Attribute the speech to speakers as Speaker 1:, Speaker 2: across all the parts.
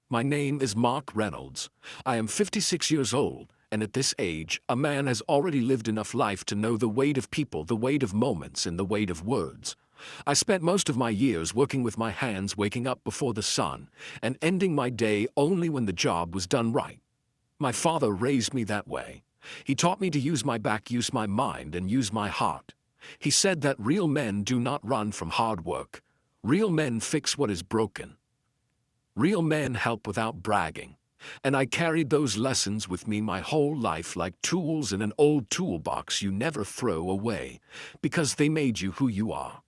Speaker 1: My name is Mark Reynolds. I am 56 years old, and at this age, a man has already lived enough life to know the weight of people, the weight of moments, and the weight of words. I spent most of my years working with my hands, waking up before the sun, and ending my day only when the job was done right. My father raised me that way. He taught me to use my back, use my mind, and use my heart. He said that real men do not run from hard work. Real men fix what is broken. Real men help without bragging. And I carried those lessons with me my whole life like tools in an old toolbox you never throw away, because they made you who you are.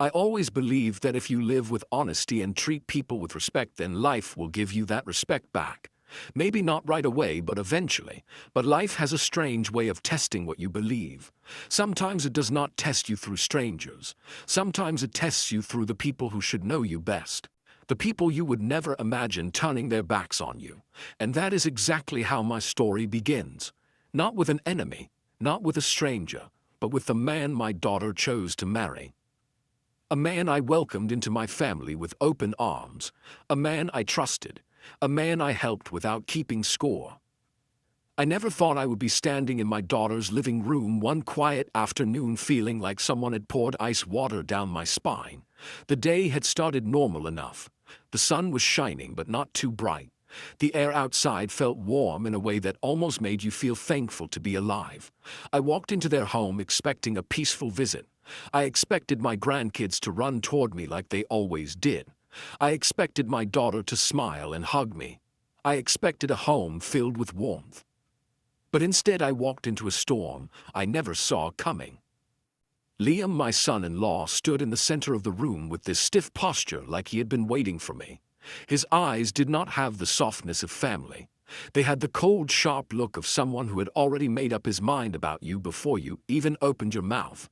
Speaker 1: I always believed that if you live with honesty and treat people with respect, then life will give you that respect back. Maybe not right away, but eventually. But life has a strange way of testing what you believe. Sometimes it does not test you through strangers. Sometimes it tests you through the people who should know you best. The people you would never imagine turning their backs on you. And that is exactly how my story begins. Not with an enemy, not with a stranger, but with the man my daughter chose to marry. A man I welcomed into my family with open arms. A man I trusted. A man I helped without keeping score. I never thought I would be standing in my daughter's living room one quiet afternoon feeling like someone had poured ice water down my spine. The day had started normal enough. The sun was shining but not too bright. The air outside felt warm in a way that almost made you feel thankful to be alive. I walked into their home expecting a peaceful visit. I expected my grandkids to run toward me like they always did. I expected my daughter to smile and hug me. I expected a home filled with warmth. But instead I walked into a storm I never saw coming. Liam, my son-in-law, stood in the center of the room with this stiff posture like he had been waiting for me. His eyes did not have the softness of family. They had the cold, sharp look of someone who had already made up his mind about you before you even opened your mouth.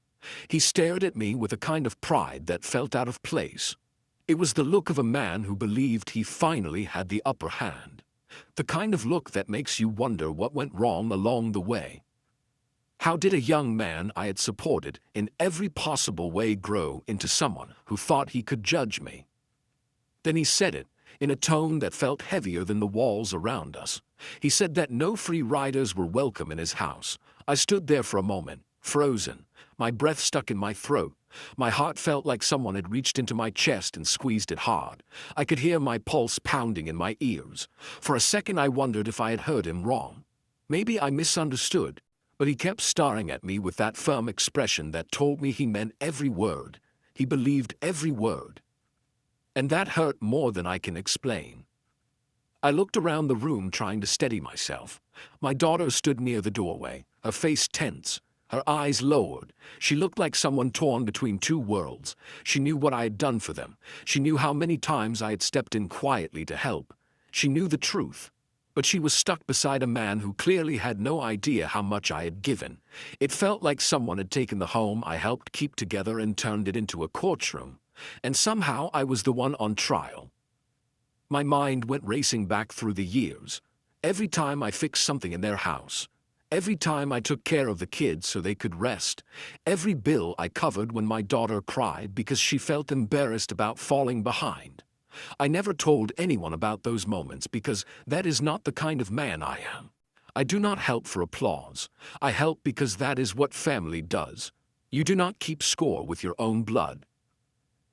Speaker 1: He stared at me with a kind of pride that felt out of place. It was the look of a man who believed he finally had the upper hand. The kind of look that makes you wonder what went wrong along the way. How did a young man I had supported in every possible way grow into someone who thought he could judge me? Then he said it, in a tone that felt heavier than the walls around us. He said that no free riders were welcome in his house. I stood there for a moment, frozen, my breath stuck in my throat. My heart felt like someone had reached into my chest and squeezed it hard. I could hear my pulse pounding in my ears. For a second I wondered if I had heard him wrong. Maybe I misunderstood, but he kept staring at me with that firm expression that told me he meant every word. He believed every word. And that hurt more than I can explain. I looked around the room trying to steady myself. My daughter stood near the doorway, her face tense. Her eyes lowered. She looked like someone torn between two worlds. She knew what I had done for them. She knew how many times I had stepped in quietly to help. She knew the truth. But she was stuck beside a man who clearly had no idea how much I had given. It felt like someone had taken the home I helped keep together and turned it into a courtroom. And somehow I was the one on trial. My mind went racing back through the years. Every time I fixed something in their house. Every time I took care of the kids so they could rest. Every bill I covered when my daughter cried because she felt embarrassed about falling behind. I never told anyone about those moments because that is not the kind of man I am. I do not help for applause. I help because that is what family does. You do not keep score with your own blood.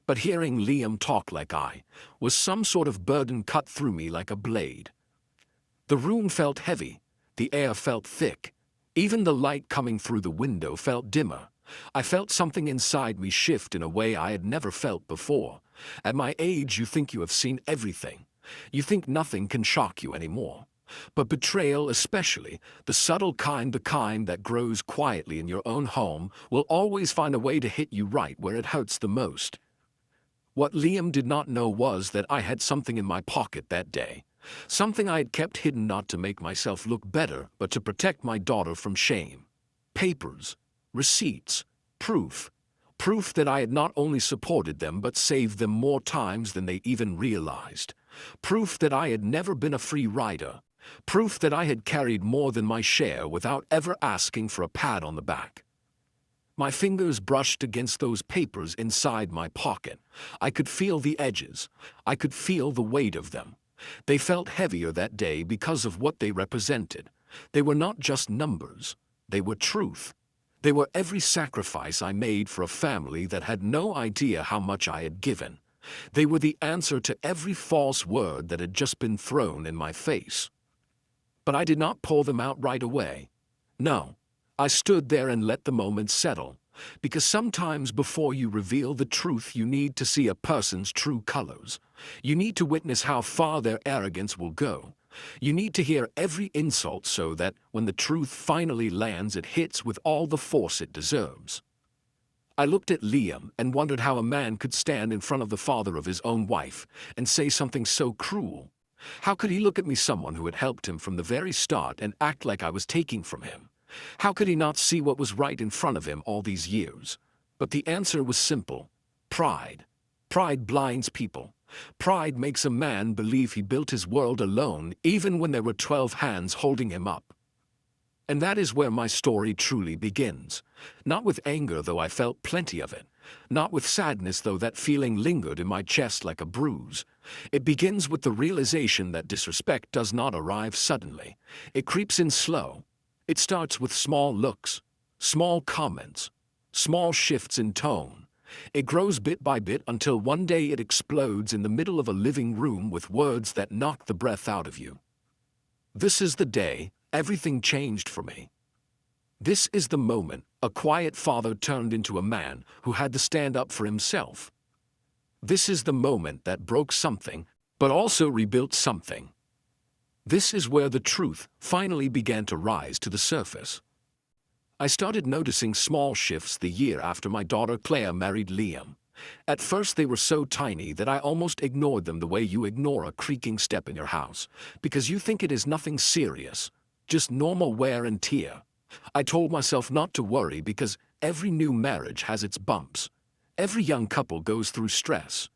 Speaker 1: But hearing Liam talk like I was some sort of burden cut through me like a blade. The room felt heavy. The air felt thick. Even the light coming through the window felt dimmer. I felt something inside me shift in a way I had never felt before. At my age, you think you have seen everything. You think nothing can shock you anymore. But betrayal, especially, the subtle kind, the kind that grows quietly in your own home, will always find a way to hit you right where it hurts the most. What Liam did not know was that I had something in my pocket that day. Something I had kept hidden not to make myself look better, but to protect my daughter from shame. Papers, receipts, proof. Proof that I had not only supported them but saved them more times than they even realized. Proof that I had never been a free rider. Proof that I had carried more than my share without ever asking for a pat on the back. My fingers brushed against those papers inside my pocket. I could feel the edges. I could feel the weight of them. They felt heavier that day because of what they represented. They were not just numbers, they were truth. They were every sacrifice I made for a family that had no idea how much I had given. They were the answer to every false word that had just been thrown in my face. But I did not pull them out right away. No, I stood there and let the moment settle, because sometimes before you reveal the truth you need to see a person's true colors. You need to witness how far their arrogance will go. You need to hear every insult so that when the truth finally lands it hits with all the force it deserves. I looked at Liam and wondered how a man could stand in front of the father of his own wife and say something so cruel. How could he look at me, someone who had helped him from the very start, and act like I was taking from him? How could he not see what was right in front of him all these years? But the answer was simple: pride. Pride blinds people. Pride makes a man believe he built his world alone, even when there were 12 hands holding him up. And that is where my story truly begins. Not with anger, though I felt plenty of it. Not with sadness, though that feeling lingered in my chest like a bruise. It begins with the realization that disrespect does not arrive suddenly. It creeps in slow. It starts with small looks, small comments, small shifts in tone. It grows bit by bit until one day it explodes in the middle of a living room with words that knock the breath out of you. This is the day everything changed for me. This is the moment a quiet father turned into a man who had to stand up for himself. This is the moment that broke something, but also rebuilt something. This is where the truth finally began to rise to the surface. I started noticing small shifts the year after my daughter Claire married Liam. At first they were so tiny that I almost ignored them, the way you ignore a creaking step in your house, because you think it is nothing serious, just normal wear and tear. I told myself not to worry because every new marriage has its bumps. Every young couple goes through stress.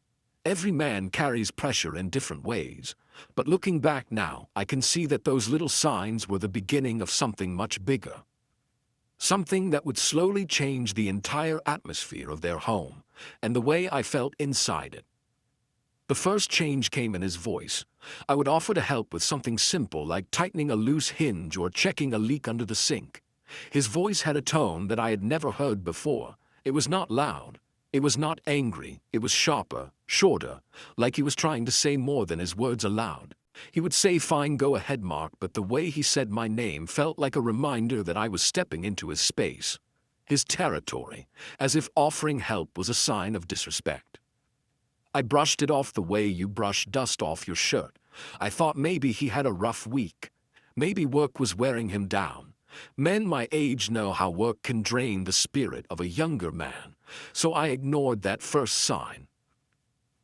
Speaker 1: Every man carries pressure in different ways. But looking back now, I can see that those little signs were the beginning of something much bigger. Something that would slowly change the entire atmosphere of their home, and the way I felt inside it. The first change came in his voice. I would offer to help with something simple like tightening a loose hinge or checking a leak under the sink. His voice had a tone that I had never heard before. It was not loud. It was not angry. It was sharper, shorter, like he was trying to say more than his words allowed. He would say, "Fine, go ahead, Mark," but the way he said my name felt like a reminder that I was stepping into his space, his territory, as if offering help was a sign of disrespect. I brushed it off the way you brush dust off your shirt. I thought maybe he had a rough week. Maybe work was wearing him down. Men my age know how work can drain the spirit of a younger man, so I ignored that first sign.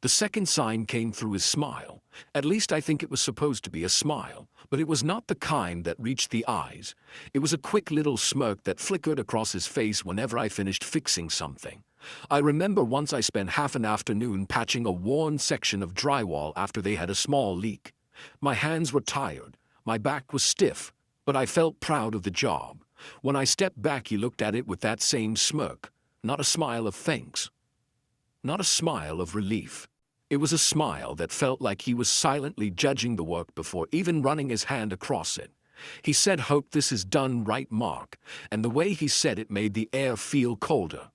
Speaker 1: The second sign came through his smile. At least I think it was supposed to be a smile, but it was not the kind that reached the eyes. It was a quick little smirk that flickered across his face whenever I finished fixing something. I remember once I spent half an afternoon patching a worn section of drywall after they had a small leak. My hands were tired, my back was stiff, but I felt proud of the job. When I stepped back, he looked at it with that same smirk, not a smile of thanks, not a smile of relief. It was a smile that felt like he was silently judging the work before even running his hand across it. He said, "Hope this is done right, Mark," and the way he said it made the air feel colder.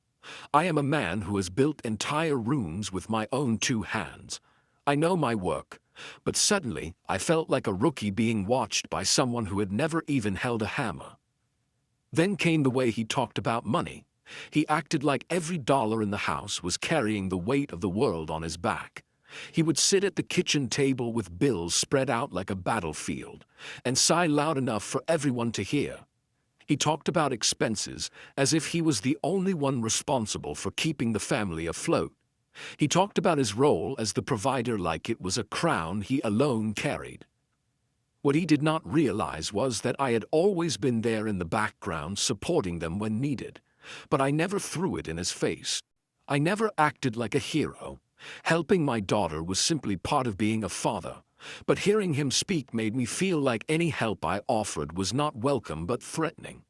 Speaker 1: I am a man who has built entire rooms with my own two hands. I know my work, but suddenly I felt like a rookie being watched by someone who had never even held a hammer. Then came the way he talked about money. He acted like every dollar in the house was carrying the weight of the world on his back. He would sit at the kitchen table with bills spread out like a battlefield, and sigh loud enough for everyone to hear. He talked about expenses as if he was the only one responsible for keeping the family afloat. He talked about his role as the provider like it was a crown he alone carried. What he did not realize was that I had always been there in the background supporting them when needed. But I never threw it in his face. I never acted like a hero. Helping my daughter was simply part of being a father. But hearing him speak made me feel like any help I offered was not welcome but threatening.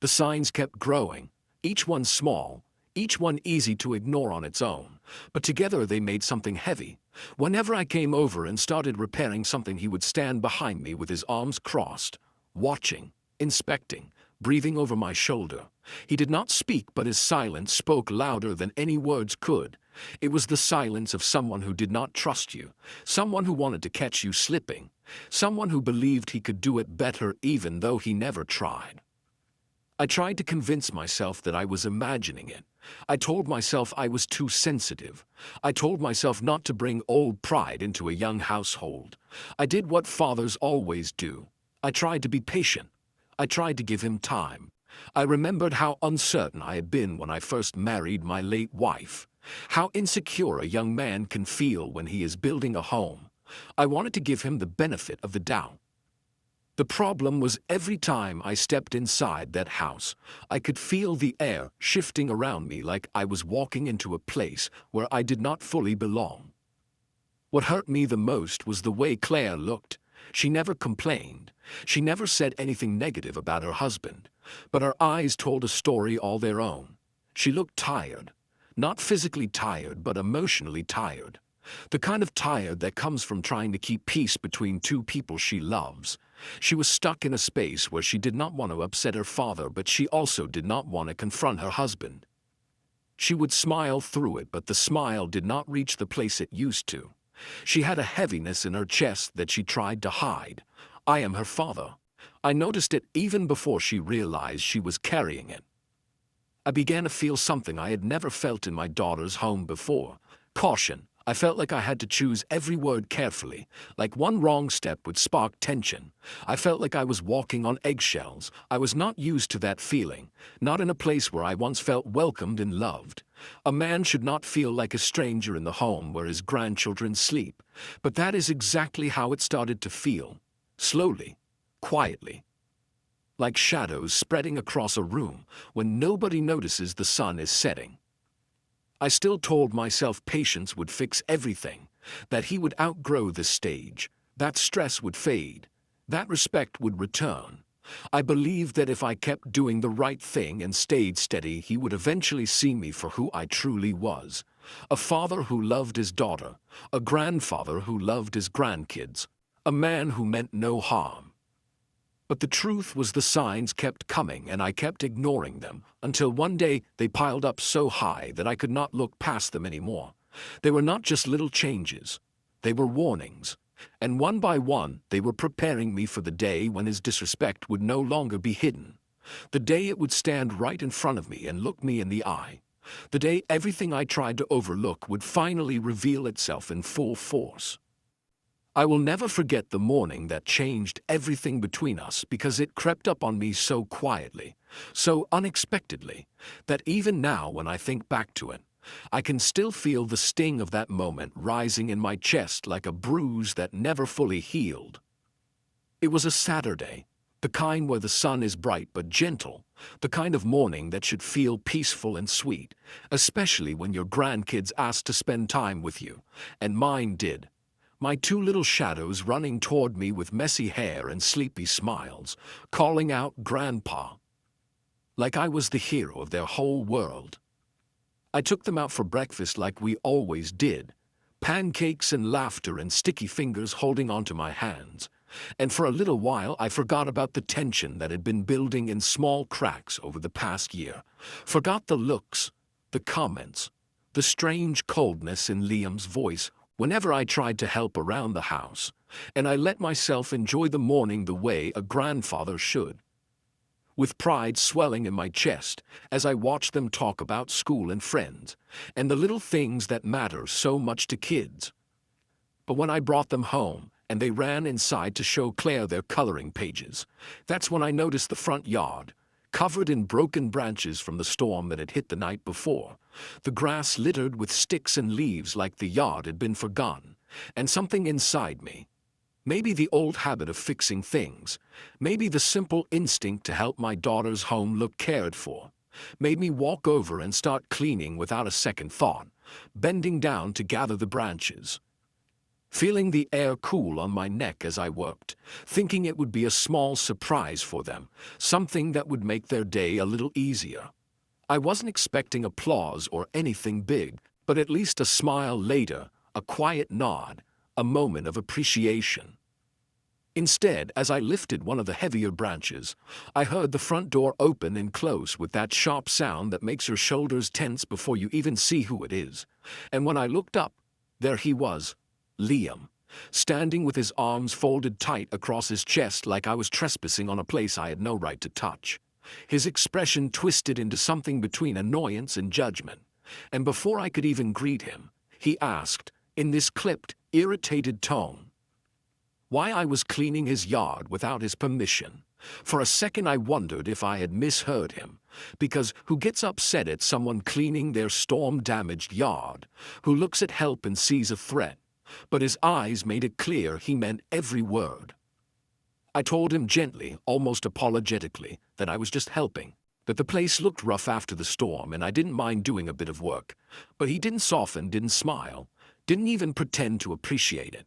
Speaker 1: The signs kept growing, each one small, each one easy to ignore on its own, but together they made something heavy, Whenever I came over and started repairing something, he would stand behind me with his arms crossed, watching, inspecting, breathing over my shoulder. He did not speak, but his silence spoke louder than any words could. It was the silence of someone who did not trust you, someone who wanted to catch you slipping, someone who believed he could do it better even though he never tried. I tried to convince myself that I was imagining it. I told myself I was too sensitive. I told myself not to bring old pride into a young household. I did what fathers always do. I tried to be patient. I tried to give him time. I remembered how uncertain I had been when I first married my late wife. How insecure a young man can feel when he is building a home. I wanted to give him the benefit of the doubt. The problem was every time I stepped inside that house, I could feel the air shifting around me like I was walking into a place where I did not fully belong. What hurt me the most was the way Claire looked. She never complained. She never said anything negative about her husband, but her eyes told a story all their own. She looked tired. Not physically tired, but emotionally tired. The kind of tired that comes from trying to keep peace between two people she loves. She was stuck in a space where she did not want to upset her father, but she also did not want to confront her husband. She would smile through it, but the smile did not reach the place it used to. She had a heaviness in her chest that she tried to hide. I am her father. I noticed it even before she realized she was carrying it. I began to feel something I had never felt in my daughter's home before. Caution. I felt like I had to choose every word carefully, like one wrong step would spark tension. I felt like I was walking on eggshells. I was not used to that feeling, not in a place where I once felt welcomed and loved. A man should not feel like a stranger in the home where his grandchildren sleep, but that is exactly how it started to feel. Slowly, quietly. Like shadows spreading across a room when nobody notices the sun is setting. I still told myself patience would fix everything, that he would outgrow this stage, that stress would fade, that respect would return. I believed that if I kept doing the right thing and stayed steady, he would eventually see me for who I truly was. A father who loved his daughter, a grandfather who loved his grandkids, a man who meant no harm. But the truth was the signs kept coming and I kept ignoring them, until one day they piled up so high that I could not look past them anymore. They were not just little changes. They were warnings. And one by one, they were preparing me for the day when his disrespect would no longer be hidden. The day it would stand right in front of me and look me in the eye. The day everything I tried to overlook would finally reveal itself in full force. I will never forget the morning that changed everything between us, because it crept up on me so quietly, so unexpectedly, that even now when I think back to it, I can still feel the sting of that moment rising in my chest like a bruise that never fully healed. It was a Saturday, the kind where the sun is bright but gentle, the kind of morning that should feel peaceful and sweet, especially when your grandkids ask to spend time with you, and mine did. My two little shadows running toward me with messy hair and sleepy smiles, calling out "Grandpa," like I was the hero of their whole world. I took them out for breakfast like we always did, pancakes and laughter and sticky fingers holding onto my hands. And for a little while I forgot about the tension that had been building in small cracks over the past year, forgot the looks, the comments, the strange coldness in Liam's voice whenever I tried to help around the house, and I let myself enjoy the morning the way a grandfather should. With pride swelling in my chest as I watched them talk about school and friends, and the little things that matter so much to kids. But when I brought them home, and they ran inside to show Claire their coloring pages, that's when I noticed the front yard, covered in broken branches from the storm that had hit the night before, the grass littered with sticks and leaves like the yard had been forgotten, and something inside me, maybe the old habit of fixing things, maybe the simple instinct to help my daughter's home look cared for, made me walk over and start cleaning without a second thought, bending down to gather the branches. Feeling the air cool on my neck as I worked, thinking it would be a small surprise for them, something that would make their day a little easier. I wasn't expecting applause or anything big, but at least a smile later, a quiet nod, a moment of appreciation. Instead, as I lifted one of the heavier branches, I heard the front door open and close with that sharp sound that makes your shoulders tense before you even see who it is. And when I looked up, there he was, Liam, standing with his arms folded tight across his chest like I was trespassing on a place I had no right to touch. His expression twisted into something between annoyance and judgment, and before I could even greet him, he asked, in this clipped, irritated tone, why I was cleaning his yard without his permission. For a second I wondered if I had misheard him, because who gets upset at someone cleaning their storm-damaged yard, who looks at help and sees a threat? But his eyes made it clear he meant every word. I told him gently, almost apologetically, that I was just helping, that the place looked rough after the storm and I didn't mind doing a bit of work. But he didn't soften, didn't smile, didn't even pretend to appreciate it.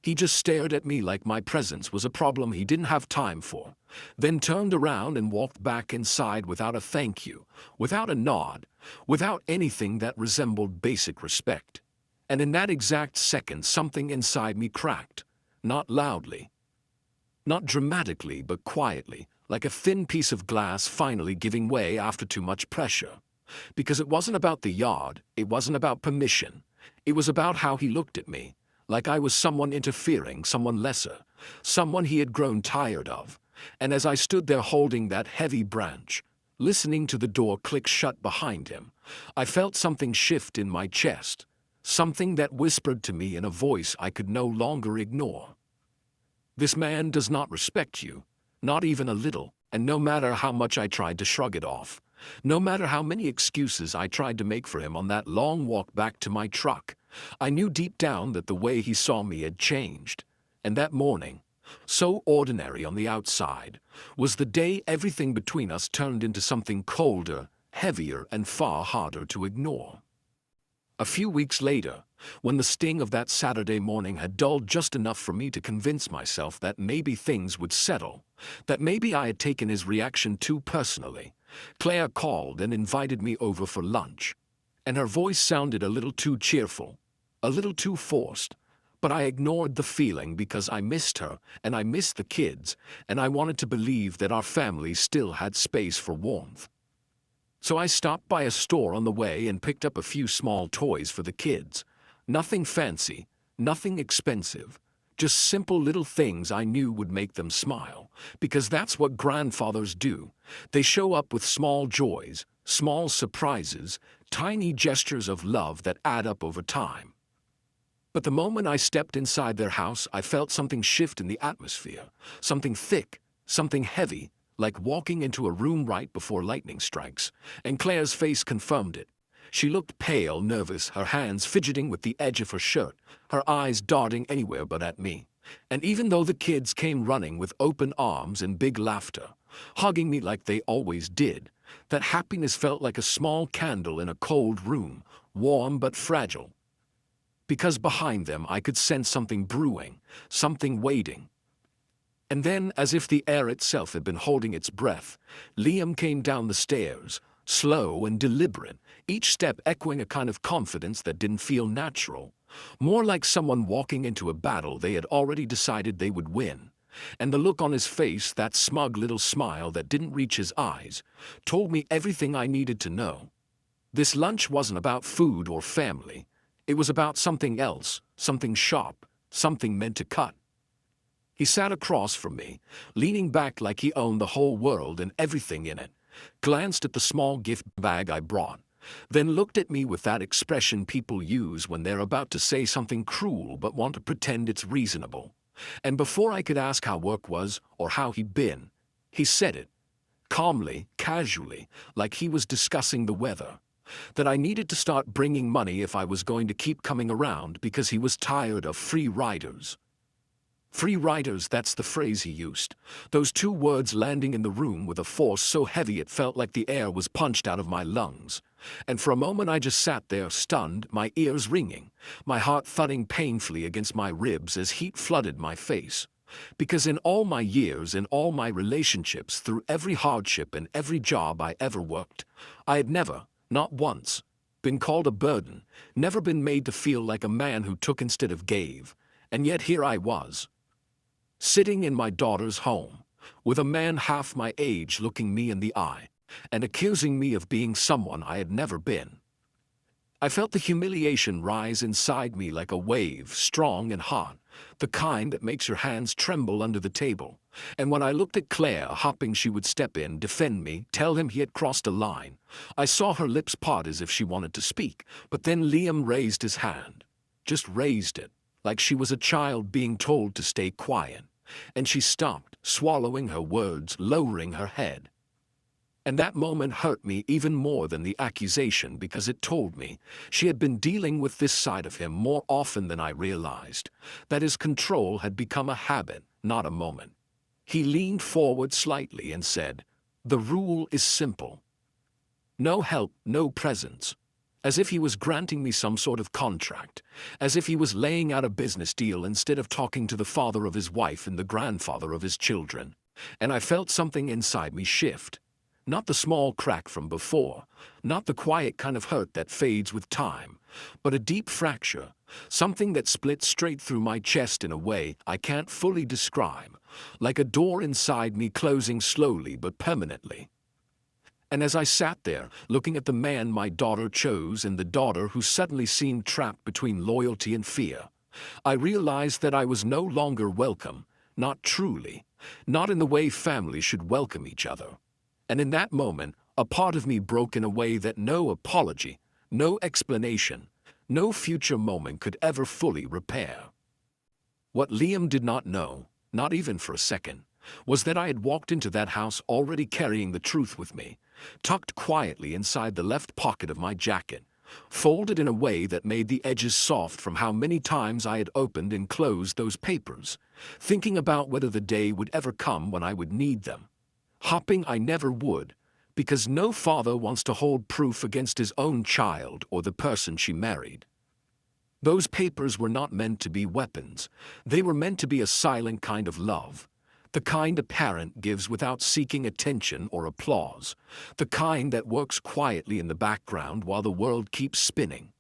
Speaker 1: He just stared at me like my presence was a problem he didn't have time for, then turned around and walked back inside without a thank you, without a nod, without anything that resembled basic respect. And in that exact second, something inside me cracked, not loudly, not dramatically, but quietly, like a thin piece of glass finally giving way after too much pressure. Because it wasn't about the yard, it wasn't about permission, it was about how he looked at me. Like I was someone interfering, someone lesser, someone he had grown tired of. And as I stood there holding that heavy branch, listening to the door click shut behind him, I felt something shift in my chest, something that whispered to me in a voice I could no longer ignore. This man does not respect you, not even a little, and no matter how much I tried to shrug it off, no matter how many excuses I tried to make for him on that long walk back to my truck, I knew deep down that the way he saw me had changed. And that morning, so ordinary on the outside, was the day everything between us turned into something colder, heavier, and far harder to ignore. A few weeks later, when the sting of that Saturday morning had dulled just enough for me to convince myself that maybe things would settle, that maybe I had taken his reaction too personally, Claire called and invited me over for lunch. And her voice sounded a little too cheerful, a little too forced, but I ignored the feeling because I missed her and I missed the kids, and I wanted to believe that our family still had space for warmth. So I stopped by a store on the way and picked up a few small toys for the kids. Nothing fancy, nothing expensive, just simple little things I knew would make them smile, because that's what grandfathers do. They show up with small joys, small surprises, tiny gestures of love that add up over time. But the moment I stepped inside their house, I felt something shift in the atmosphere, something thick, something heavy, like walking into a room right before lightning strikes, and Claire's face confirmed it. She looked pale, nervous, her hands fidgeting with the edge of her shirt, her eyes darting anywhere but at me. And even though the kids came running with open arms and big laughter, hugging me like they always did, that happiness felt like a small candle in a cold room, warm but fragile. Because behind them I could sense something brewing, something waiting. And then, as if the air itself had been holding its breath, Liam came down the stairs, slow and deliberate, each step echoing a kind of confidence that didn't feel natural, more like someone walking into a battle they had already decided they would win. And the look on his face, that smug little smile that didn't reach his eyes, told me everything I needed to know. This lunch wasn't about food or family. It was about something else, something sharp, something meant to cut. He sat across from me, leaning back like he owned the whole world and everything in it, glanced at the small gift bag I brought, then looked at me with that expression people use when they're about to say something cruel but want to pretend it's reasonable. And before I could ask how work was or how he'd been, he said it, calmly, casually, like he was discussing the weather, that I needed to start bringing money if I was going to keep coming around because he was tired of free riders. Free riders, that's the phrase he used, those two words landing in the room with a force so heavy it felt like the air was punched out of my lungs. And for a moment I just sat there stunned, my ears ringing, my heart thudding painfully against my ribs as heat flooded my face. Because in all my years, in all my relationships, through every hardship and every job I ever worked, I had never, not once, been called a burden, never been made to feel like a man who took instead of gave, and yet here I was, sitting in my daughter's home, with a man half my age looking me in the eye, and accusing me of being someone I had never been. I felt the humiliation rise inside me like a wave, strong and hot, the kind that makes your hands tremble under the table. And when I looked at Claire, hoping she would step in, defend me, tell him he had crossed a line, I saw her lips part as if she wanted to speak, but then Liam raised his hand. Just raised it, like she was a child being told to stay quiet. And she stopped, swallowing her words, lowering her head. And that moment hurt me even more than the accusation because it told me she had been dealing with this side of him more often than I realized, that his control had become a habit, not a moment. He leaned forward slightly and said, "The rule is simple. No help, no presents." As if he was granting me some sort of contract, as if he was laying out a business deal instead of talking to the father of his wife and the grandfather of his children. And I felt something inside me shift. Not the small crack from before, not the quiet kind of hurt that fades with time, but a deep fracture, something that split straight through my chest in a way I can't fully describe, like a door inside me closing slowly but permanently. And as I sat there, looking at the man my daughter chose and the daughter who suddenly seemed trapped between loyalty and fear, I realized that I was no longer welcome, not truly, not in the way families should welcome each other. And in that moment, a part of me broke in a way that no apology, no explanation, no future moment could ever fully repair. What Liam did not know, not even for a second, was that I had walked into that house already carrying the truth with me, tucked quietly inside the left pocket of my jacket, folded in a way that made the edges soft from how many times I had opened and closed those papers, thinking about whether the day would ever come when I would need them. Hoping I never would, because no father wants to hold proof against his own child or the person she married. Those papers were not meant to be weapons. They were meant to be a silent kind of love, the kind a parent gives without seeking attention or applause, the kind that works quietly in the background while the world keeps spinning.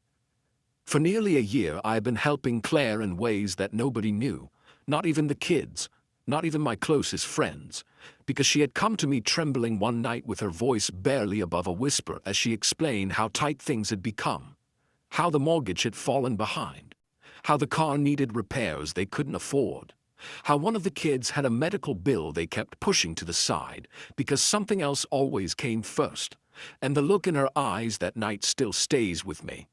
Speaker 1: For nearly a year I had been helping Claire in ways that nobody knew, not even the kids, not even my closest friends, because she had come to me trembling one night with her voice barely above a whisper as she explained how tight things had become, how the mortgage had fallen behind, how the car needed repairs they couldn't afford, how one of the kids had a medical bill they kept pushing to the side because something else always came first, and the look in her eyes that night still stays with me.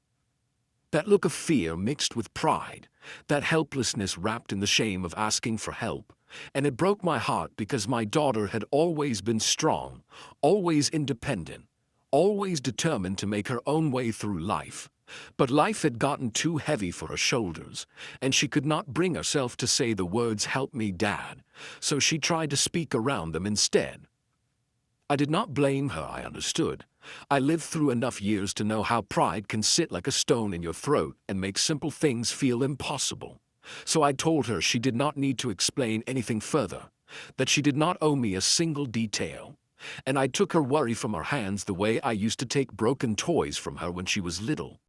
Speaker 1: That look of fear mixed with pride, that helplessness wrapped in the shame of asking for help. And it broke my heart because my daughter had always been strong, always independent, always determined to make her own way through life. But life had gotten too heavy for her shoulders, and she could not bring herself to say the words, "Help me, Dad," so she tried to speak around them instead. I did not blame her, I understood. I lived through enough years to know how pride can sit like a stone in your throat and make simple things feel impossible. So I told her she did not need to explain anything further, that she did not owe me a single detail. And I took her worry from her hands the way I used to take broken toys from her when she was little,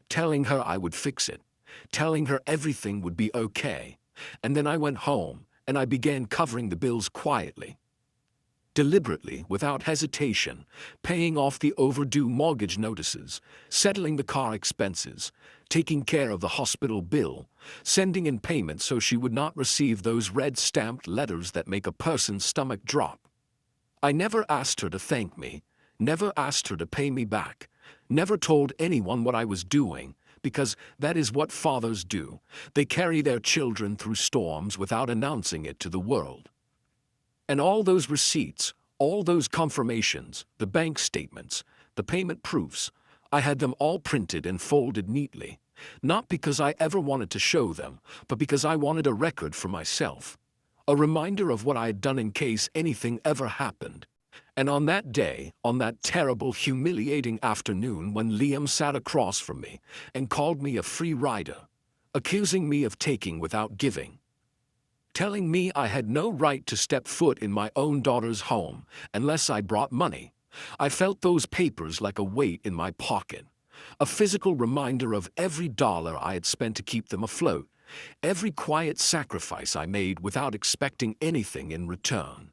Speaker 1: telling her I would fix it, telling her everything would be okay. And then I went home, and I began covering the bills quietly, deliberately, without hesitation, paying off the overdue mortgage notices, settling the car expenses, taking care of the hospital bill, sending in payments so she would not receive those red-stamped letters that make a person's stomach drop. I never asked her to thank me, never asked her to pay me back, never told anyone what I was doing, because that is what fathers do. They carry their children through storms without announcing it to the world. And all those receipts, all those confirmations, the bank statements, the payment proofs, I had them all printed and folded neatly, not because I ever wanted to show them, but because I wanted a record for myself, a reminder of what I had done in case anything ever happened. And on that day, on that terrible, humiliating afternoon when Liam sat across from me and called me a free rider, accusing me of taking without giving, telling me I had no right to step foot in my own daughter's home unless I brought money, I felt those papers like a weight in my pocket, A physical reminder of every dollar I had spent to keep them afloat, every quiet sacrifice I made without expecting anything in return.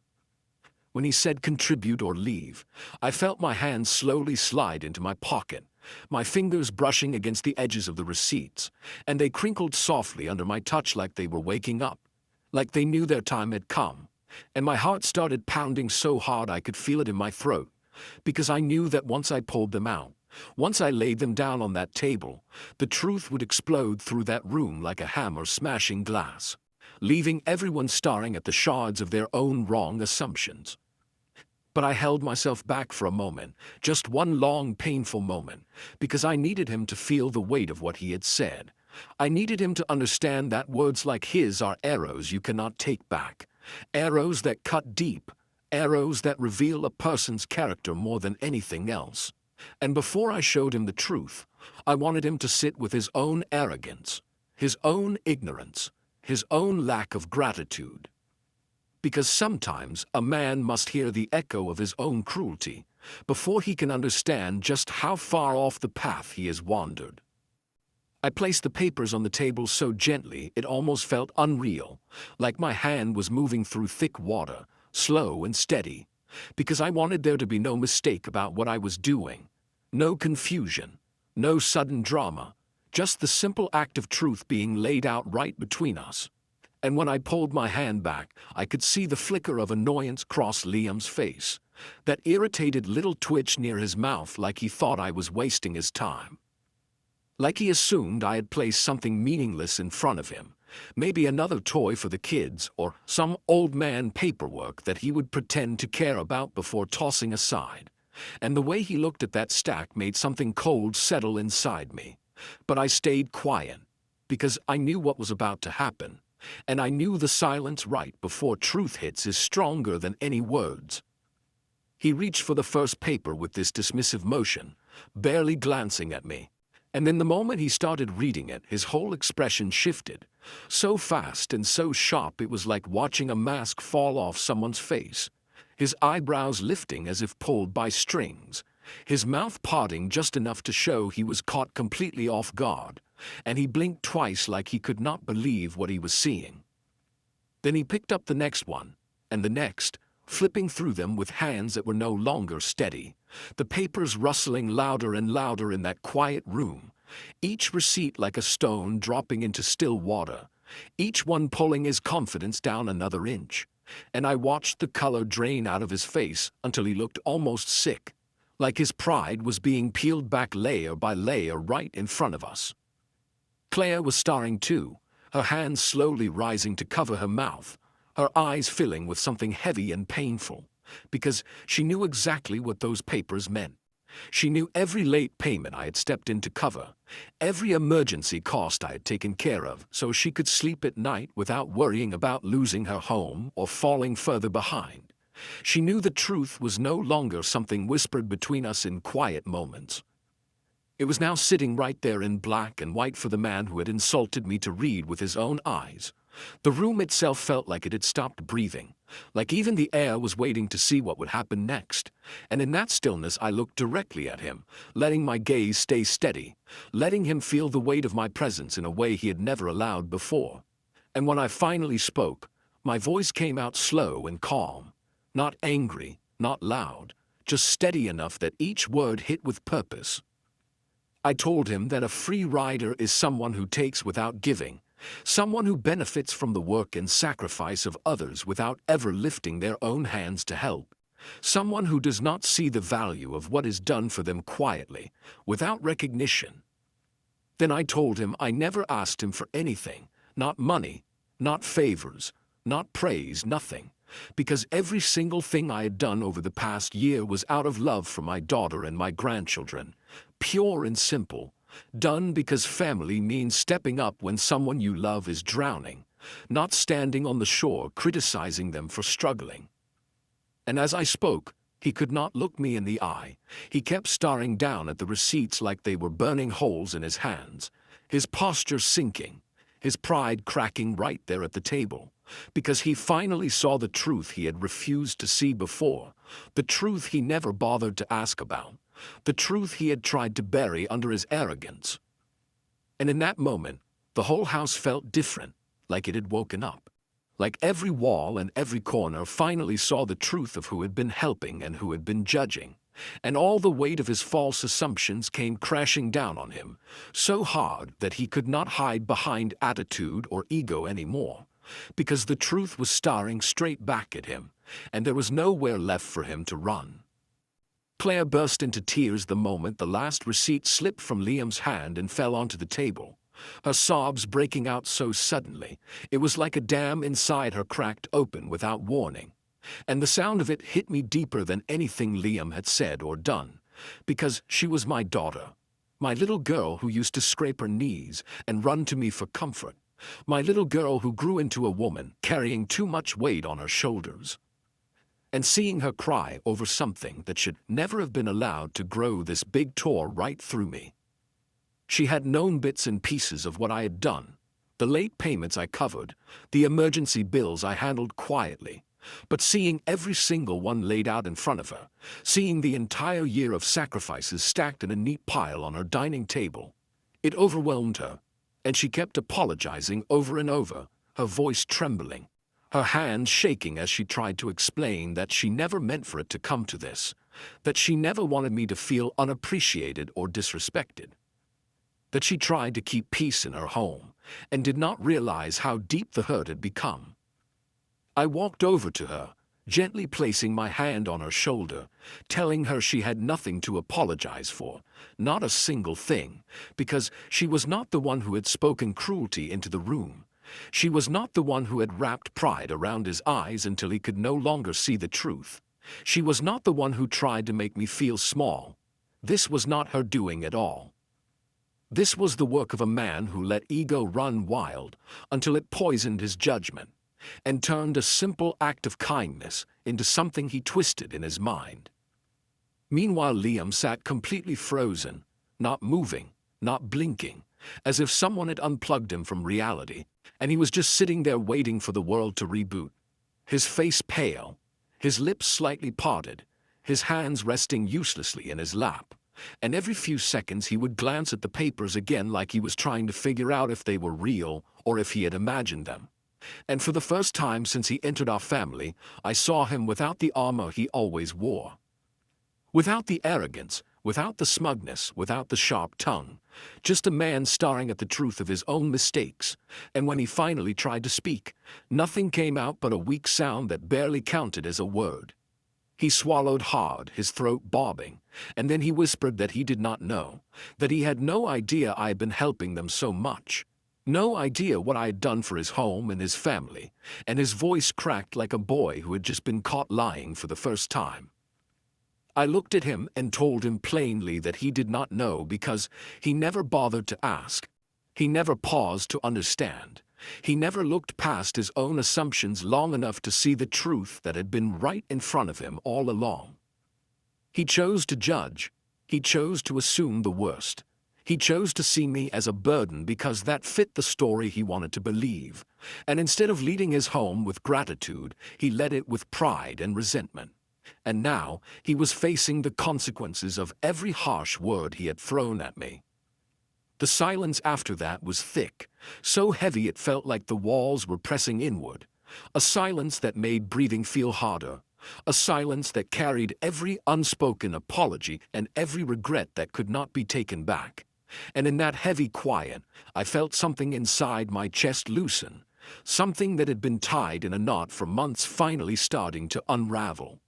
Speaker 1: When he said contribute or leave, I felt my hand slowly slide into my pocket, my fingers brushing against the edges of the receipts, and they crinkled softly under my touch like they were waking up, like they knew their time had come. And my heart started pounding so hard I could feel it in my throat, because I knew that once I pulled them out, once I laid them down on that table, the truth would explode through that room like a hammer smashing glass, leaving everyone staring at the shards of their own wrong assumptions. But I held myself back for a moment, just one long, painful moment, because I needed him to feel the weight of what he had said. I needed him to understand that words like his are arrows you cannot take back, arrows that cut deep, arrows that reveal a person's character more than anything else. And before I showed him the truth, I wanted him to sit with his own arrogance, his own ignorance, his own lack of gratitude. Because sometimes a man must hear the echo of his own cruelty before he can understand just how far off the path he has wandered. I placed the papers on the table so gently it almost felt unreal, like my hand was moving through thick water, slow and steady, because I wanted there to be no mistake about what I was doing. No confusion, no sudden drama, just the simple act of truth being laid out right between us. And when I pulled my hand back, I could see the flicker of annoyance cross Liam's face, that irritated little twitch near his mouth like he thought I was wasting his time. Like he assumed I had placed something meaningless in front of him, maybe another toy for the kids or some old man paperwork that he would pretend to care about before tossing aside. And the way he looked at that stack made something cold settle inside me. But I stayed quiet, because I knew what was about to happen, and I knew the silence right before truth hits is stronger than any words. He reached for the first paper with this dismissive motion, barely glancing at me. And then the moment he started reading it, his whole expression shifted, so fast and so sharp it was like watching a mask fall off someone's face. His eyebrows lifting as if pulled by strings, his mouth parting just enough to show he was caught completely off guard, and he blinked twice like he could not believe what he was seeing. Then he picked up the next one, and the next, flipping through them with hands that were no longer steady, the papers rustling louder and louder in that quiet room, each receipt like a stone dropping into still water, each one pulling his confidence down another inch. And I watched the color drain out of his face until he looked almost sick, like his pride was being peeled back layer by layer right in front of us. Claire was staring too, her hands slowly rising to cover her mouth, her eyes filling with something heavy and painful, because she knew exactly what those papers meant. She knew every late payment I had stepped in to cover, every emergency cost I had taken care of so she could sleep at night without worrying about losing her home or falling further behind. She knew the truth was no longer something whispered between us in quiet moments. It was now sitting right there in black and white for the man who had insulted me to read with his own eyes. The room itself felt like it had stopped breathing, like even the air was waiting to see what would happen next. And in that stillness I looked directly at him, letting my gaze stay steady, letting him feel the weight of my presence in a way he had never allowed before. And when I finally spoke, my voice came out slow and calm, not angry, not loud, just steady enough that each word hit with purpose. I told him that a free rider is someone who takes without giving, someone who benefits from the work and sacrifice of others without ever lifting their own hands to help, someone who does not see the value of what is done for them quietly, without recognition. Then I told him I never asked him for anything, not money, not favors, not praise, nothing, because every single thing I had done over the past year was out of love for my daughter and my grandchildren, pure and simple, done because family means stepping up when someone you love is drowning, not standing on the shore criticizing them for struggling. And as I spoke, he could not look me in the eye. He kept staring down at the receipts like they were burning holes in his hands, his posture sinking, his pride cracking right there at the table, because he finally saw the truth he had refused to see before, the truth he never bothered to ask about, the truth he had tried to bury under his arrogance. And in that moment, the whole house felt different, like it had woken up. Like every wall and every corner finally saw the truth of who had been helping and who had been judging. And all the weight of his false assumptions came crashing down on him, so hard that he could not hide behind attitude or ego anymore, because the truth was staring straight back at him, and there was nowhere left for him to run. Claire burst into tears the moment the last receipt slipped from Liam's hand and fell onto the table, her sobs breaking out so suddenly, it was like a dam inside her cracked open without warning. And the sound of it hit me deeper than anything Liam had said or done, because she was my daughter, my little girl who used to scrape her knees and run to me for comfort, my little girl who grew into a woman carrying too much weight on her shoulders. And seeing her cry over something that should never have been allowed to grow this big tore right through me. She had known bits and pieces of what I had done, the late payments I covered, the emergency bills I handled quietly, but seeing every single one laid out in front of her, seeing the entire year of sacrifices stacked in a neat pile on her dining table, it overwhelmed her, and she kept apologizing over and over, her voice trembling, her hands shaking as she tried to explain that she never meant for it to come to this, that she never wanted me to feel unappreciated or disrespected, that she tried to keep peace in her home and did not realize how deep the hurt had become. I walked over to her, gently placing my hand on her shoulder, telling her she had nothing to apologize for, not a single thing, because she was not the one who had spoken cruelty into the room. She was not the one who had wrapped pride around his eyes until he could no longer see the truth. She was not the one who tried to make me feel small. This was not her doing at all. This was the work of a man who let ego run wild until it poisoned his judgment, and turned a simple act of kindness into something he twisted in his mind. Meanwhile, Liam sat completely frozen, not moving, not blinking, as if someone had unplugged him from reality, and he was just sitting there waiting for the world to reboot. His face pale, his lips slightly parted, his hands resting uselessly in his lap, and every few seconds he would glance at the papers again like he was trying to figure out if they were real or if he had imagined them. And for the first time since he entered our family, I saw him without the armor he always wore. Without the arrogance, without the smugness, without the sharp tongue. Just a man staring at the truth of his own mistakes. And when he finally tried to speak, nothing came out but a weak sound that barely counted as a word. He swallowed hard, his throat bobbing, and then he whispered that he did not know, that he had no idea I had been helping them so much. No idea what I had done for his home and his family, and his voice cracked like a boy who had just been caught lying for the first time. I looked at him and told him plainly that he did not know because he never bothered to ask. He never paused to understand. He never looked past his own assumptions long enough to see the truth that had been right in front of him all along. He chose to judge. He chose to assume the worst. He chose to see me as a burden because that fit the story he wanted to believe. And instead of leading his home with gratitude, he led it with pride and resentment. And now he was facing the consequences of every harsh word he had thrown at me. The silence after that was thick, so heavy it felt like the walls were pressing inward. A silence that made breathing feel harder. A silence that carried every unspoken apology and every regret that could not be taken back. And in that heavy quiet, I felt something inside my chest loosen, something that had been tied in a knot for months finally starting to unravel.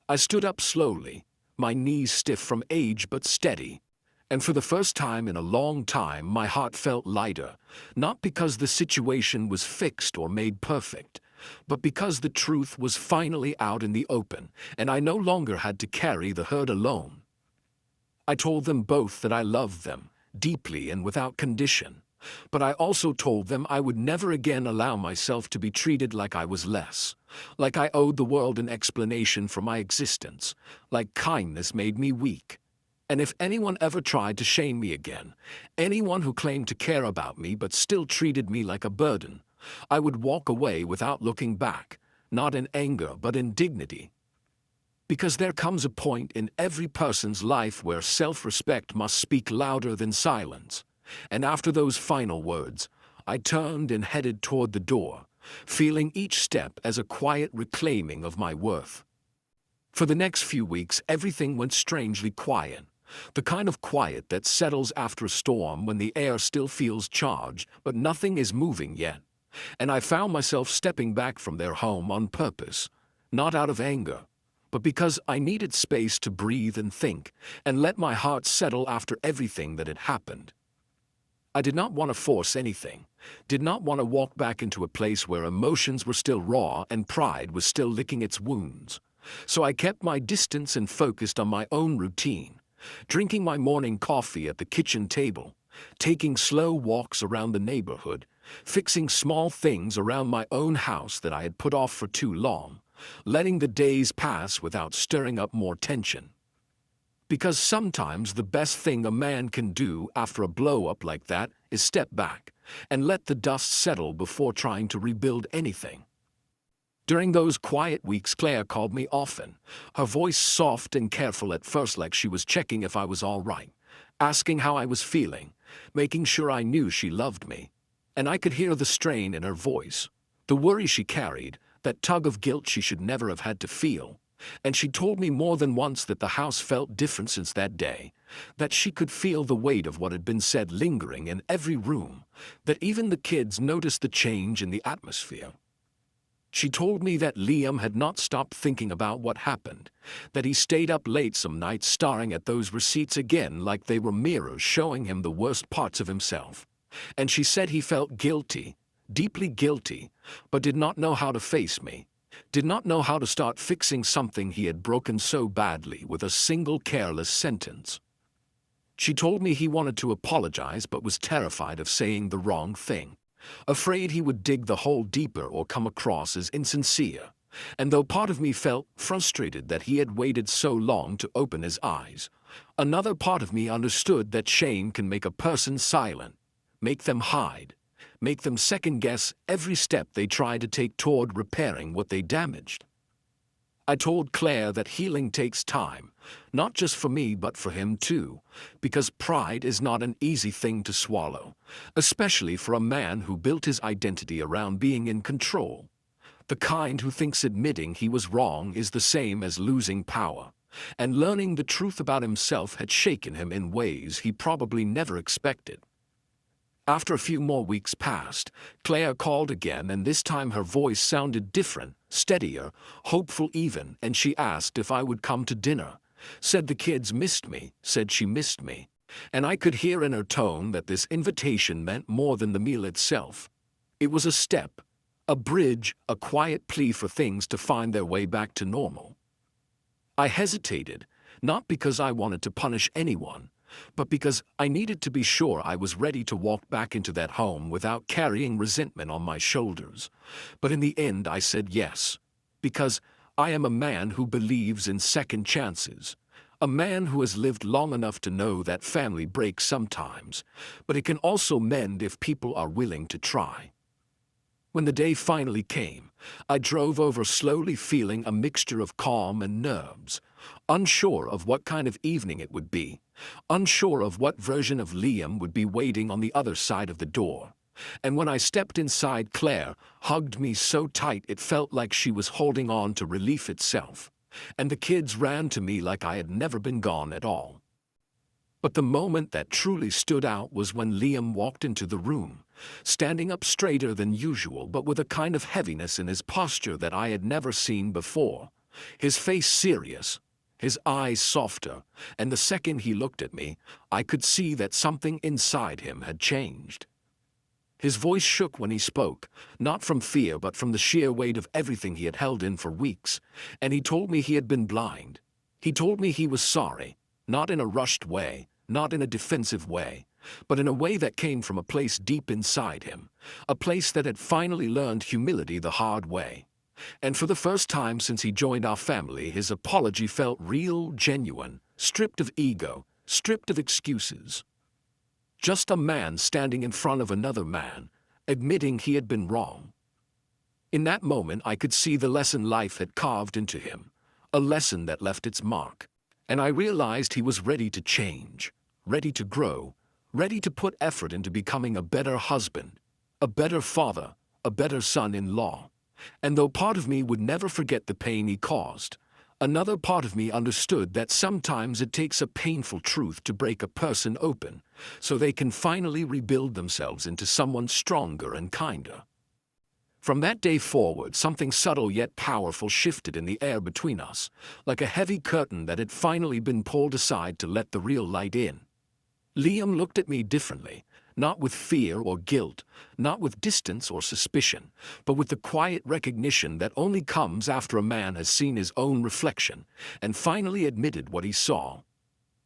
Speaker 1: I stood up slowly, my knees stiff from age but steady, and for the first time in a long time my heart felt lighter, not because the situation was fixed or made perfect, but because the truth was finally out in the open, and I no longer had to carry the hurt alone. I told them both that I loved them, deeply and without condition, but I also told them I would never again allow myself to be treated like I was less, like I owed the world an explanation for my existence, like kindness made me weak. And if anyone ever tried to shame me again, anyone who claimed to care about me but still treated me like a burden, I would walk away without looking back, not in anger but in dignity. Because there comes a point in every person's life where self-respect must speak louder than silence. And after those final words, I turned and headed toward the door, feeling each step as a quiet reclaiming of my worth. For the next few weeks, everything went strangely quiet. The kind of quiet that settles after a storm when the air still feels charged, but nothing is moving yet. And I found myself stepping back from their home on purpose, not out of anger, but because I needed space to breathe and think, and let my heart settle after everything that had happened. I did not want to force anything, did not want to walk back into a place where emotions were still raw and pride was still licking its wounds. So I kept my distance and focused on my own routine, drinking my morning coffee at the kitchen table, taking slow walks around the neighborhood, fixing small things around my own house that I had put off for too long, letting the days pass without stirring up more tension. Because sometimes the best thing a man can do after a blow-up like that is step back and let the dust settle before trying to rebuild anything. During those quiet weeks, Claire called me often, her voice soft and careful at first, like she was checking if I was all right, asking how I was feeling, making sure I knew she loved me. And I could hear the strain in her voice, the worry she carried, that tug of guilt she should never have had to feel. And she told me more than once that the house felt different since that day, that she could feel the weight of what had been said lingering in every room, that even the kids noticed the change in the atmosphere. She told me that Liam had not stopped thinking about what happened, that he stayed up late some nights staring at those receipts again like they were mirrors showing him the worst parts of himself. And she said he felt guilty, deeply guilty, but did not know how to face me, did not know how to start fixing something he had broken so badly with a single careless sentence. She told me he wanted to apologize but was terrified of saying the wrong thing, afraid he would dig the hole deeper or come across as insincere. And though part of me felt frustrated that he had waited so long to open his eyes, another part of me understood that shame can make a person silent, make them hide, make them second-guess every step they try to take toward repairing what they damaged. I told Claire that healing takes time, not just for me but for him too, because pride is not an easy thing to swallow, especially for a man who built his identity around being in control. The kind who thinks admitting he was wrong is the same as losing power, and learning the truth about himself had shaken him in ways he probably never expected. After a few more weeks passed, Claire called again, and this time her voice sounded different, steadier, hopeful even, and she asked if I would come to dinner, said the kids missed me, said she missed me, and I could hear in her tone that this invitation meant more than the meal itself. It was a step, a bridge, a quiet plea for things to find their way back to normal. I hesitated, not because I wanted to punish anyone, but because I needed to be sure I was ready to walk back into that home without carrying resentment on my shoulders. But in the end I said yes, because I am a man who believes in second chances, a man who has lived long enough to know that family breaks sometimes, but it can also mend if people are willing to try. When the day finally came, I drove over slowly, feeling a mixture of calm and nerves, unsure of what kind of evening it would be, unsure of what version of Liam would be waiting on the other side of the door. And when I stepped inside, Claire hugged me so tight it felt like she was holding on to relief itself, and the kids ran to me like I had never been gone at all. But the moment that truly stood out was when Liam walked into the room, standing up straighter than usual but with a kind of heaviness in his posture that I had never seen before, his face serious, his eyes softer, and the second he looked at me, I could see that something inside him had changed. His voice shook when he spoke, not from fear but from the sheer weight of everything he had held in for weeks, and he told me he had been blind. He told me he was sorry, not in a rushed way, not in a defensive way, but in a way that came from a place deep inside him, a place that had finally learned humility the hard way. And for the first time since he joined our family, his apology felt real, genuine, stripped of ego, stripped of excuses. Just a man standing in front of another man, admitting he had been wrong. In that moment I could see the lesson life had carved into him, a lesson that left its mark. And I realized he was ready to change, ready to grow, ready to put effort into becoming a better husband, a better father, a better son-in-law. And though part of me would never forget the pain he caused, another part of me understood that sometimes it takes a painful truth to break a person open, so they can finally rebuild themselves into someone stronger and kinder. From that day forward, something subtle yet powerful shifted in the air between us, like a heavy curtain that had finally been pulled aside to let the real light in. Liam looked at me differently, not with fear or guilt, not with distance or suspicion, but with the quiet recognition that only comes after a man has seen his own reflection and finally admitted what he saw.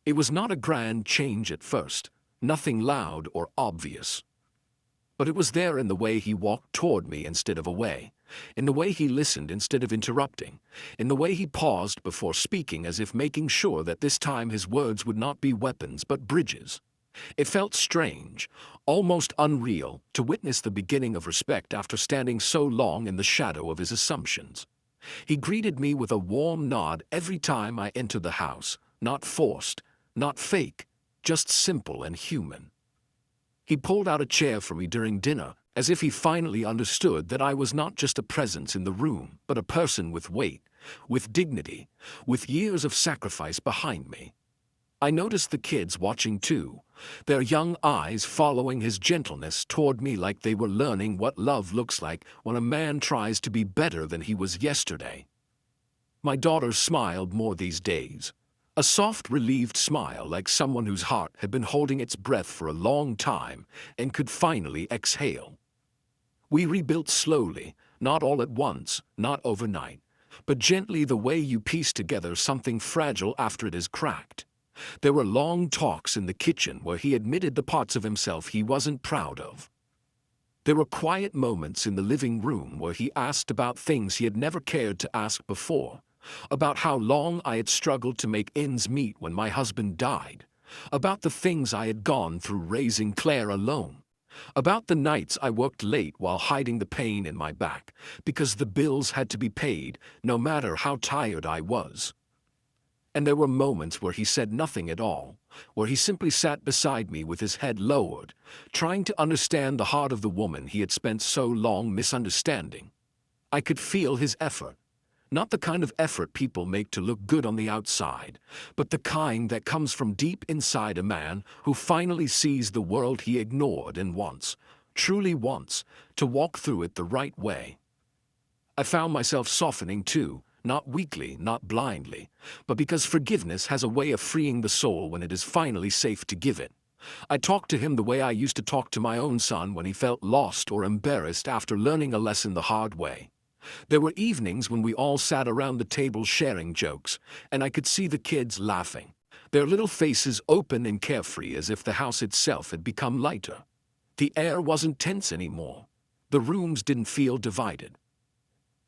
Speaker 1: It was not a grand change at first, nothing loud or obvious. But it was there in the way he walked toward me instead of away, in the way he listened instead of interrupting, in the way he paused before speaking as if making sure that this time his words would not be weapons but bridges. It felt strange, almost unreal, to witness the beginning of respect after standing so long in the shadow of his assumptions. He greeted me with a warm nod every time I entered the house, not forced, not fake, just simple and human. He pulled out a chair for me during dinner, as if he finally understood that I was not just a presence in the room, but a person with weight, with dignity, with years of sacrifice behind me. I noticed the kids watching too, their young eyes following his gentleness toward me like they were learning what love looks like when a man tries to be better than he was yesterday. My daughter smiled more these days. A soft, relieved smile like someone whose heart had been holding its breath for a long time and could finally exhale. We rebuilt slowly, not all at once, not overnight, but gently the way you piece together something fragile after it is cracked. There were long talks in the kitchen where he admitted the parts of himself he wasn't proud of. There were quiet moments in the living room where he asked about things he had never cared to ask before. About how long I had struggled to make ends meet when my husband died, about the things I had gone through raising Claire alone, about the nights I worked late while hiding the pain in my back, because the bills had to be paid, no matter how tired I was. And there were moments where he said nothing at all, where he simply sat beside me with his head lowered, trying to understand the heart of the woman he had spent so long misunderstanding. I could feel his effort. Not the kind of effort people make to look good on the outside, but the kind that comes from deep inside a man who finally sees the world he ignored and wants, truly wants, to walk through it the right way. I found myself softening too, not weakly, not blindly, but because forgiveness has a way of freeing the soul when it is finally safe to give it. I talked to him the way I used to talk to my own son when he felt lost or embarrassed after learning a lesson the hard way. There were evenings when we all sat around the table sharing jokes, and I could see the kids laughing, their little faces open and carefree as if the house itself had become lighter. The air wasn't tense anymore. The rooms didn't feel divided.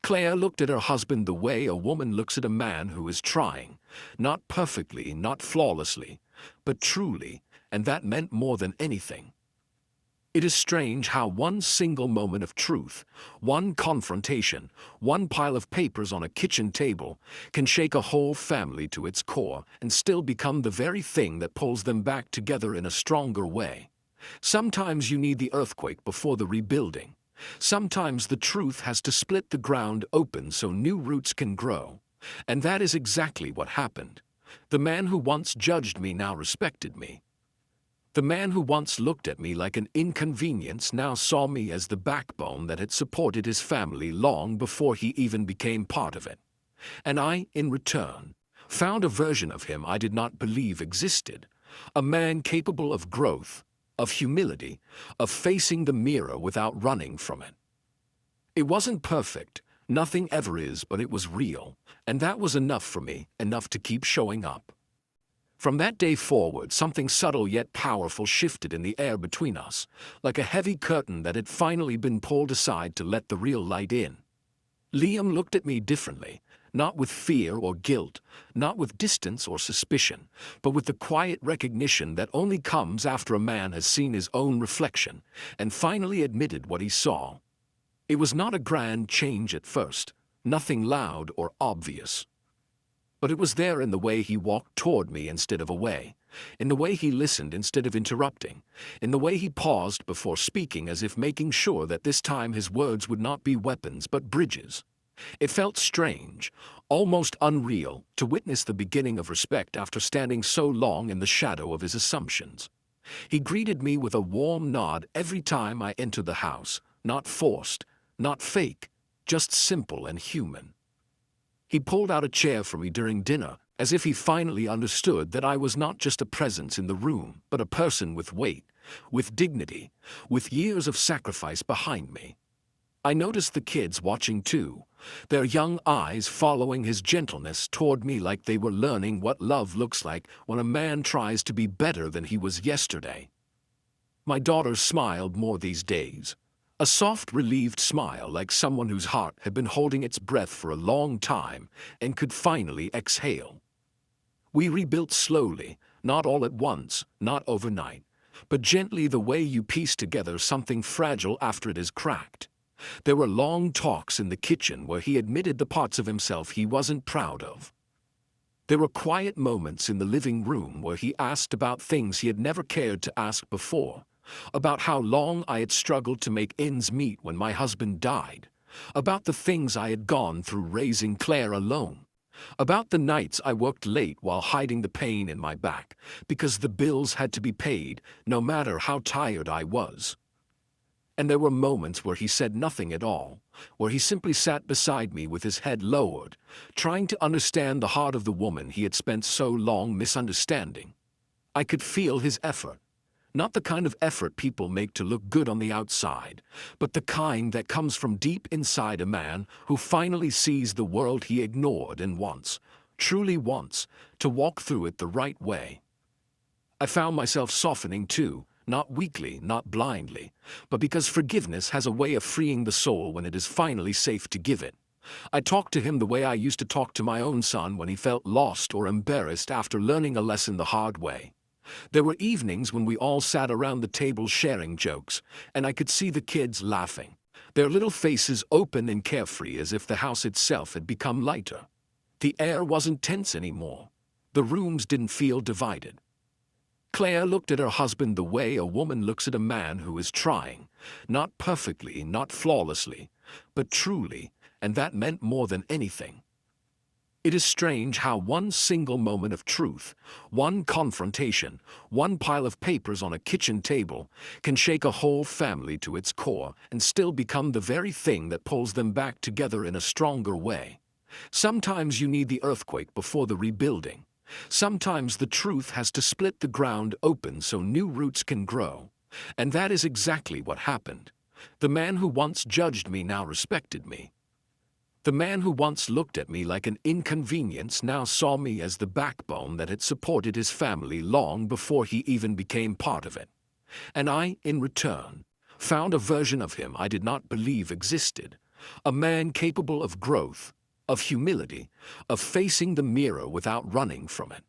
Speaker 1: Claire looked at her husband the way a woman looks at a man who is trying, not perfectly, not flawlessly, but truly, and that meant more than anything. It is strange how one single moment of truth, one confrontation, one pile of papers on a kitchen table can shake a whole family to its core and still become the very thing that pulls them back together in a stronger way. Sometimes you need the earthquake before the rebuilding. Sometimes the truth has to split the ground open so new roots can grow. And that is exactly what happened. The man who once judged me now respected me. The man who once looked at me like an inconvenience now saw me as the backbone that had supported his family long before he even became part of it. And I, in return, found a version of him I did not believe existed, a man capable of growth, of humility, of facing the mirror without running from it. It wasn't perfect, nothing ever is, but it was real, and that was enough for me, enough to keep showing up. From that day forward, something subtle yet powerful shifted in the air between us, like a heavy curtain that had finally been pulled aside to let the real light in. Liam looked at me differently, not with fear or guilt, not with distance or suspicion, but with the quiet recognition that only comes after a man has seen his own reflection and finally admitted what he saw. It was not a grand change at first, nothing loud or obvious. But it was there in the way he walked toward me instead of away, in the way he listened instead of interrupting, in the way he paused before speaking as if making sure that this time his words would not be weapons but bridges. It felt strange, almost unreal, to witness the beginning of respect after standing so long in the shadow of his assumptions. He greeted me with a warm nod every time I entered the house, not forced, not fake, just simple and human. He pulled out a chair for me during dinner, as if he finally understood that I was not just a presence in the room, but a person with weight, with dignity, with years of sacrifice behind me. I noticed the kids watching too, their young eyes following his gentleness toward me like they were learning what love looks like when a man tries to be better than he was yesterday. My daughter smiled more these days. A soft, relieved smile like someone whose heart had been holding its breath for a long time and could finally exhale. We rebuilt slowly, not all at once, not overnight, but gently the way you piece together something fragile after it is cracked. There were long talks in the kitchen where he admitted the parts of himself he wasn't proud of. There were quiet moments in the living room where he asked about things he had never cared to ask before. About how long I had struggled to make ends meet when my husband died, about the things I had gone through raising Claire alone, about the nights I worked late while hiding the pain in my back, because the bills had to be paid, no matter how tired I was. And there were moments where he said nothing at all, where he simply sat beside me with his head lowered, trying to understand the heart of the woman he had spent so long misunderstanding. I could feel his effort. Not the kind of effort people make to look good on the outside, but the kind that comes from deep inside a man who finally sees the world he ignored and wants, truly wants, to walk through it the right way. I found myself softening too, not weakly, not blindly, but because forgiveness has a way of freeing the soul when it is finally safe to give it. I talked to him the way I used to talk to my own son when he felt lost or embarrassed after learning a lesson the hard way. There were evenings when we all sat around the table sharing jokes, and I could see the kids laughing, their little faces open and carefree as if the house itself had become lighter. The air wasn't tense anymore. The rooms didn't feel divided. Claire looked at her husband the way a woman looks at a man who is trying, not perfectly, not flawlessly, but truly, and that meant more than anything. It is strange how one single moment of truth, one confrontation, one pile of papers on a kitchen table can shake a whole family to its core and still become the very thing that pulls them back together in a stronger way. Sometimes you need the earthquake before the rebuilding. Sometimes the truth has to split the ground open so new roots can grow. And that is exactly what happened. The man who once judged me now respected me. The man who once looked at me like an inconvenience now saw me as the backbone that had supported his family long before he even became part of it. And I, in return, found a version of him I did not believe existed, a man capable of growth, of humility, of facing the mirror without running from it.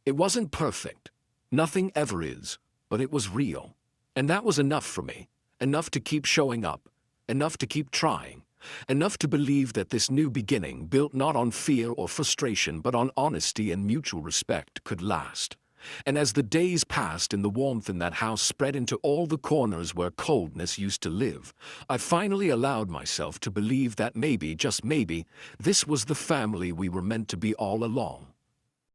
Speaker 1: It wasn't perfect, nothing ever is, but it was real. And that was enough for me, enough to keep showing up, enough to keep trying. Enough to believe that this new beginning, built not on fear or frustration but on honesty and mutual respect, could last. And as the days passed and the warmth in that house spread into all the corners where coldness used to live, I finally allowed myself to believe that maybe, just maybe, this was the family we were meant to be all along.